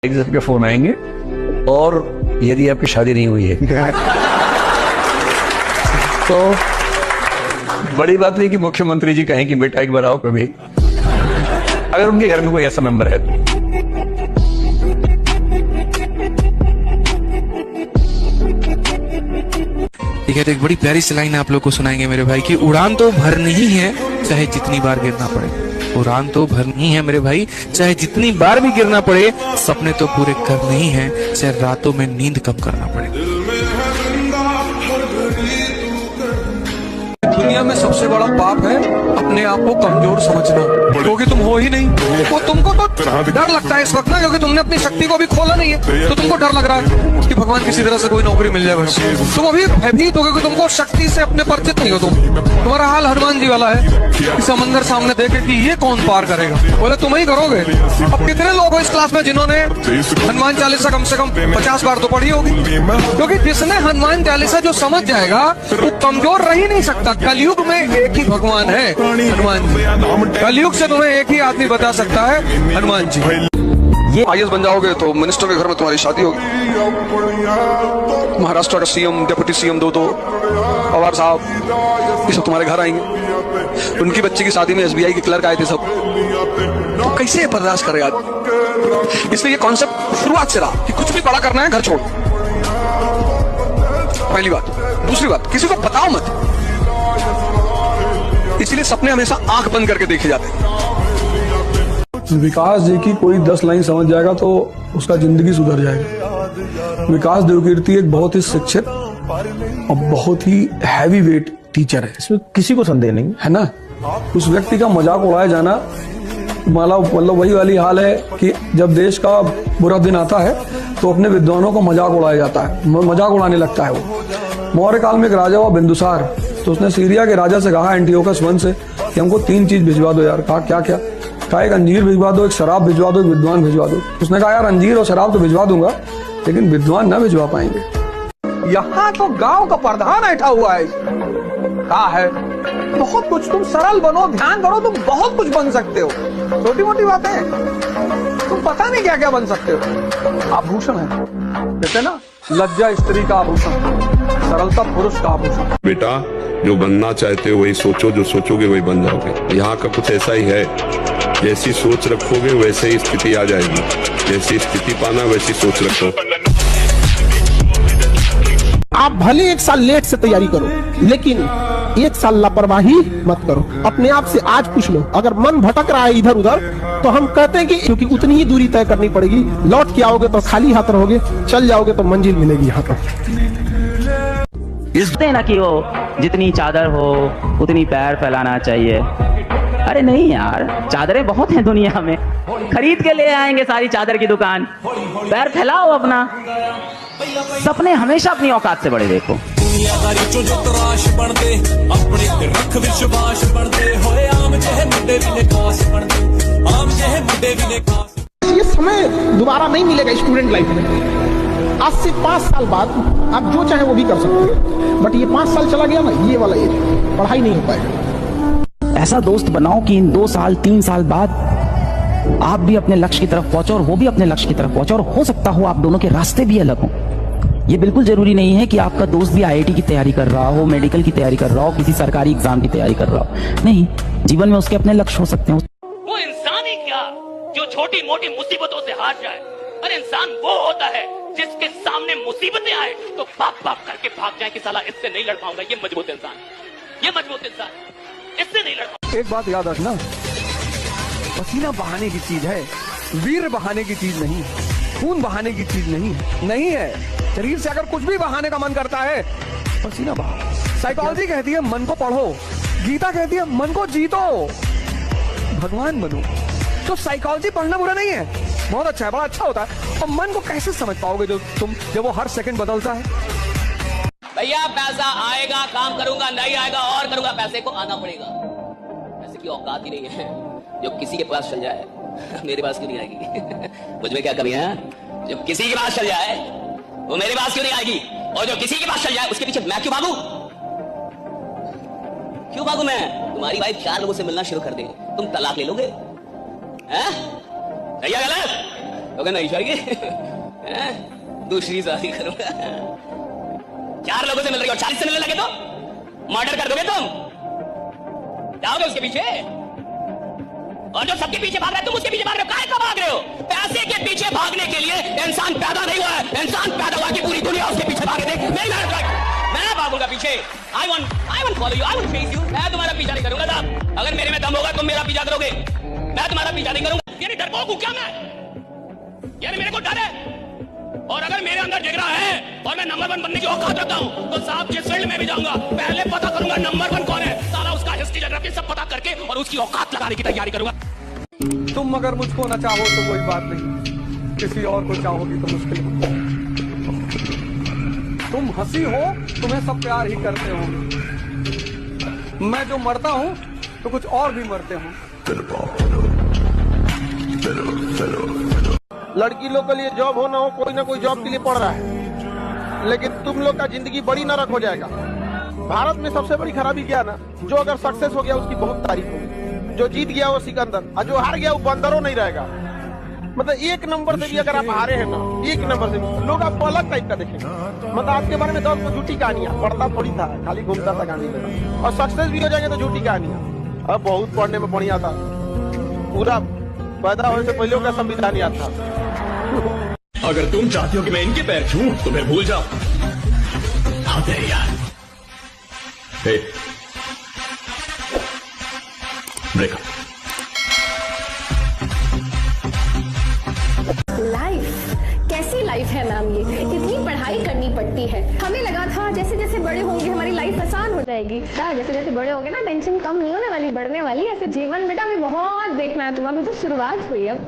के फोन आएंगे और यदि आपकी शादी नहीं हुई है तो बड़ी बात नहीं कि मुख्यमंत्री जी कहें कि बेटा एक बार आओ कभी, अगर उनके घर में कोई ऐसा मेंबर है तो। ठीक है, तो एक बड़ी प्यारी सी लाइन आप लोग को सुनाएंगे मेरे भाई की उड़ान तो भरनी ही है चाहे जितनी बार गिरना पड़े। उड़ान तो भरनी है मेरे भाई चाहे जितनी बार भी गिरना पड़े। सपने तो पूरे करने ही हैं चाहे रातों में नींद कम करना पड़े। दुनिया में सबसे बड़ा पाप है अपने आप को कमजोर समझना, क्योंकि तुम हो ही नहीं। वो तुमको तो डर लगता है इस वक्त ना, क्योंकि तुमने अपनी शक्ति को भी खोला नहीं है, तो तुमको डर लग रहा है कि भगवान किसी तरह से कोई नौकरी मिल जाए। बस तुम अभी भयभीत हो, क्योंकि तुमको शक्ति से अपने परिचित नहीं हो। तुम्हारा हाल हनुमान जी वाला है कि समंदर सामने देखे कि ये कौन पार करेगा, बोले तुम ही करोगे। अब कितने लोग हो इस क्लास में जिन्होंने हनुमान चालीसा कम से कम 50 बार तो पढ़ी होगी, क्योंकि जिसने हनुमान चालीसा जो समझ जाएगा वो कमजोर रह ही नहीं सकता। कलयुग में एक ही भगवान है, हनुमान जी। कलयुग से तुम्हें एक ही आदमी बता सकता है, हनुमान जी। ये आईएएस बन जाओगे तो मिनिस्टर के घर में तुम्हारी शादी होगी। महाराष्ट्र का सीएम, डिप्टी सीएम दो पवार साहब, ये सब तुम्हारे घर आएंगे। उनकी बच्ची की शादी में एसबीआई के क्लर्क आए थे सब, तो कैसे बर्दाश्त करे आदमी। इसलिए ये कॉन्सेप्ट शुरुआत से रहा कि कुछ भी बड़ा करना है घर छोड़। पहली बात। दूसरी बात, किसी को बताओ मत, इसलिए सपने हमेशा आंख बंद करके देखे जाते हैं। विकास जी की कोई 10 लाइन समझ जाएगा तो उसका जिंदगी सुधर जाएगी। विकास देवकीर्ति एक बहुत ही शिक्षित और बहुत ही हैवी वेट टीचर है, इसमें किसी को संदेह नहीं है ना। उस व्यक्ति का मजाक उड़ाया जाना मतलब वही वाली हाल है कि जब देश का बुरा दिन आता है तो अपने विद्वानों को मजाक उड़ाया जाता है, मजाक उड़ाने लगता है वो। मौर्य काल में एक राजा हुआ बिंदुसार, तो उसने सीरिया के राजा से कहा एंटियोकस वन से कि हमको 3 चीज भिजवा दो यार। कहा क्या क्या? कहा एक अंजीर भिजवा दो, एक शराब भिजवा दो, एक विद्वान भिजवा दो। उसने कहा यार अंजीर और शराब तो भिजवा दूंगा लेकिन विद्वान ना भिजवा पाएंगे। यहाँ तो गांव का प्रधान बैठा हुआ है, कहा है बहुत कुछ, तुम सरल बनो, ध्यान करो, तुम बहुत कुछ बन सकते हो। छोटी मोटी बातें, तुम पता नहीं क्या क्या बन सकते हो। आभूषण है, कहते ना, लज्जा स्त्री का आभूषण, सरलता पुरुष का आभूषण। बेटा जो बनना चाहते हो वही सोचो, जो सोचोगे वही बन जाओगे। यहाँ का कुछ ऐसा ही है, जैसी सोच रखोगे वैसे ही स्थिति आ जाएगी, जैसी स्थिति पाना वैसी सोच रखो। आप भले 1 साल लेट से तैयारी करो लेकिन 1 साल लापरवाही मत करो। अपने आप से आज पूछ लो, अगर मन भटक रहा है इधर उधर तो हम कहते हैं कि क्योंकि उतनी ही दूरी तय करनी पड़ेगी। लौट के आओगे तो खाली हाथ रहोगे, चल जाओगे तो मंजिल मिलेगी यहाँ पर। ना कि वो जितनी चादर हो उतनी पैर फैलाना चाहिए। अरे नहीं यार, चादरें बहुत हैं दुनिया में, खरीद के ले आएंगे सारी चादर की दुकान। पैर फैलाओ अपना, सपने हमेशा अपनी औकात से बड़े देखो। ये समय दोबारा नहीं मिलेगा स्टूडेंट लाइफ में। आज से 5 साल बाद आप जो चाहे वो भी कर सकते हैं, बट ये 5 साल चला गया ना, ये वाला एज पढ़ाई नहीं हो पाएगा। ऐसा दोस्त बनाओ कि इन 2 साल 3 साल बाद आप भी अपने लक्ष्य की तरफ पहुंचो और वो भी अपने लक्ष्य की तरफ पहुंचो, और हो सकता हो आप दोनों के रास्ते भी अलग हों। ये बिल्कुल जरूरी नहीं है कि आपका दोस्त भी आईआईटी की तैयारी कर रहा हो, मेडिकल की तैयारी कर रहा हो, किसी सरकारी एग्जाम की तैयारी कर रहा हो। नहीं, जीवन में उसके अपने लक्ष्य हो सकते हैं। वो इंसान ही क्या जो छोटी मोटी मुसीबतों से हार जाए। अरे इंसान वो होता है जिसके सामने मुसीबतें आए तो बाप बाप करके भाग जाए कि साला इससे नहीं लड़ पाऊंगा। ये मजबूत इंसान, ये मजबूत इंसान, इससे नहीं लड़ पाऊंगा। एक बात याद रखना, पसीना बहाने की चीज है, वीर बहाने की चीज नहीं, खून बहाने की चीज नहीं है। शरीर से अगर कुछ भी बहाने का मन करता है, पसीना बहाओ। साइकोलॉजी कहती है मन को पढ़ो, गीता कहती है मन को जीतो, भगवान बनो। तो साइकोलॉजी पढ़ना बुरा नहीं है, बहुत अच्छा है, बड़ा अच्छा होता है। और मन को कैसे समझ पाओगे जब वो हर सेकंड बदलता है। भैया पैसा आएगा, काम करूंगा, नहीं आएगा और करूंगा, पैसे को आना पड़ेगा। पैसे की औकात ही नहीं है, जो किसी के पास चल जाए मेरे पास क्यों नहीं आएगी। मुझ में क्या कमी है? जो किसी के पास चल जाए वो मेरे पास क्यों नहीं आएगी, और जो किसी के पास चल जाए उसके पीछे मैं क्यों भागूं? क्यों भागूं मैं? तुम्हारी वाइफ 4 लोगों से मिलना शुरू कर देगी, तुम तलाक ले लोगे? हैं? सही है गलत? तो नहीं जाएगी दूसरी शादी करूंगा। 4 लोगों से मिल रही हो, 40 से मिलने लगे तो मर्डर कर दोगे तुम, जाओगे उसके पीछे। और जो सबके पीछे भाग रहे हो तुम उसके पीछे भाग रहे हो, काहे का भाग रहे हो? पैसे के पीछे भागने के लिए इंसान पैदा नहीं हुआ है, इंसान पैदा हुआ कि पूरी दुनिया उसके पीछे भागे। देख नहीं मैं भागूंगा पीछे। I won't follow you, I won't chase you। मैं तुम्हारा पीछा नहीं करूंगा साहब। अगर मेरे में दम होगा तुम मेरा पीछा करोगे, मैं तुम्हारा पीछा नहीं करूंगा। यानी डरपोक हूं क्या मैं? यानी मेरे को डर है? और अगर मेरे अंदर जिगरा है और मैं नंबर 1 बनने की औकात रखता हूं तो साहब जिस फील्ड में भी जाऊंगा पहले पता करूंगा नंबर 1 कौन है, सारा उसका हिस्ट्री ज्योग्राफी सब पता करके और उसकी औकात लगाने की तैयारी करूंगा। तुम अगर मुझको न चाहो तो कोई बात नहीं, किसी और को चाहोगी तो मुश्किल है। तुम हंसी हो, तुम्हें सब प्यार ही करते हो। मैं जो मरता हूं तो कुछ और भी मरते हूं। लड़की लोग के लिए जॉब हो ना हो, कोई ना कोई जॉब के लिए पढ़ रहा है, लेकिन तुम लोग का जिंदगी बड़ी नरक हो जाएगा। भारत में सबसे बड़ी खराबी क्या ना, जो अगर सक्सेस हो गया उसकी बहुत तारीफ होगी, जो जीत गया वो सिकंदर, और जो हार गया वो बंदरों नहीं रहेगा। मतलब 1 नंबर से भी अगर आप हारे हैं ना, 1 नंबर से भी लोग आपको अलग टाइप का देखेंगे। मतलब आपके बारे में 10 झूठी कहानियां, पढ़ता थोड़ी था, खाली घूमता था कहानी में, और सक्सेस भी हो जाएंगे तो झूठी कहानियां। अब बहुत पढ़ने में बढ़िया था, पूरा पैदा होने से पहले का संविधान याद था। अगर तुम चाहती हो कि मैं इनके पैर छूं तो फिर भूल जाओ। हाँ तेरे यार ब्रेकअप। लाइफ कैसी लाइफ है मैम, ये कितनी पढ़ाई करनी पड़ती है। हमें लगा था जैसे जैसे बड़े होंगे हमारी लाइफ आसान हो जाएगी, जैसे जैसे बड़े होंगे ना टेंशन कम नहीं होने वाली, बढ़ने वाली। ऐसे जीवन बेटा हमें बहुत देखना है, तुम्हारी तो शुरुआत हुई अब।